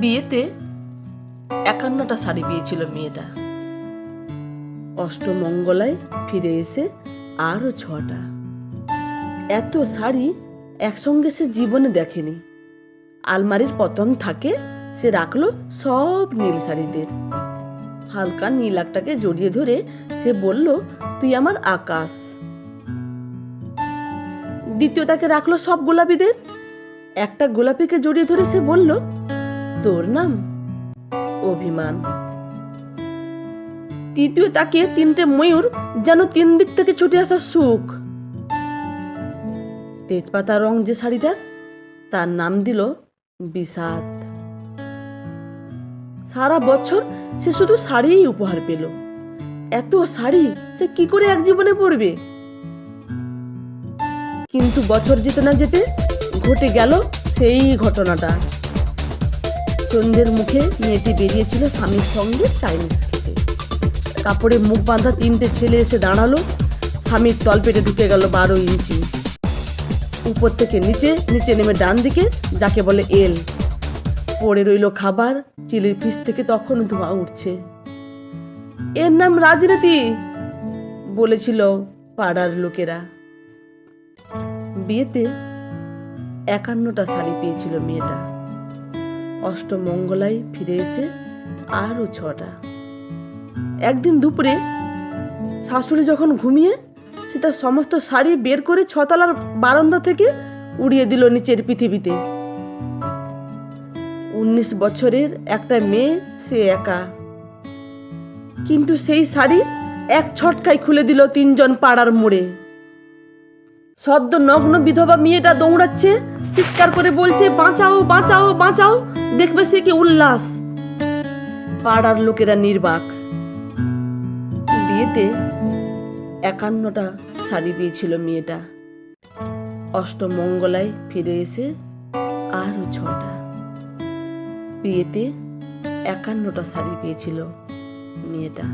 বিয়েতে ৫১টা শাড়ি পেয়েছিল মেয়েটা। অষ্টমঙ্গলায় ফিরে এসে আরো ৬টা। এত শাড়ি একসঙ্গে সে জীবনে দেখেনি। আলমারির প্রথম থাকে সে রাখলো সব নীল শাড়িদের। হালকা নীল একটাকে জড়িয়ে ধরে সে বলল, তুই আমার আকাশ। দ্বিতীয় তাকে রাখলো সব গোলাপিদের। একটা গোলাপিকে জড়িয়ে ধরে সে বলল, তোর নাম অভিমান। তৃতীয় তাকে ৩টে ময়ূর যেন ৩ দিক থেকে ছুটে আসা সুখ। তেজপাতা রং যে শাড়িটা, তার নাম দিল বিষাদ। সারা বছর সে শুধু শাড়িই উপহার পেল। এত শাড়ি সে কি করে এক জীবনে পরবে? কিন্তু বছর যেতে না যেতে ঘটে গেল সেই ঘটনাটা। সন্ধ্যের মুখে মেয়েটি বেরিয়েছিল স্বামীর সঙ্গে চাইনিজ খেতে। কাপড়ে মুখ বাঁধা 3টে ছেলে এসে দাঁড়ালো। স্বামীর তলপেটে ঢুকে গেল 12 ইঞ্চি। উপর থেকে নিচে, নিচে নেমে ডান দিকে, যাকে বলে এল। পড়ে রইল খাবার। চিলির ফিস থেকে তখন ধোঁয়া উঠছে। এর নাম রাজনীতি বলেছিল পাড়ার লোকেরা। বিয়েতে ৫১টা শাড়ি পেয়েছিল মেয়েটা। অষ্টমঙ্গলায় ফিরে এসে আরো ৬টা। একদিন দুপুরে শাশুড়ি যখন ঘুমিয়ে, সে তার সমস্ত শাড়ি বের করে 6তলার বারান্দা থেকে উড়িয়ে দিল নিচের পৃথিবীতে। 19 বছরের একটা মেয়ে, সে একা। কিন্তু সেই শাড়ি এক ছটকায় খুলে দিল 3জন পাড়ার মোড়ে। সদ্য নগ্ন বিধবা মেয়েটা দৌড়াচ্ছে, চিৎকার করে বলছে, বাঁচাও বাঁচাও বাঁচাও। দেখবে সে কি উল্লাস। পাড়ার লোকেরা নির্বাক। বিয়েতে ৫১টা শাড়ি পেয়েছিল মেয়েটা। অষ্টমঙ্গলায় ফিরে এসে আরো ৬টা। বিয়েতে ৫১টা শাড়ি পেয়েছিল মেয়েটা।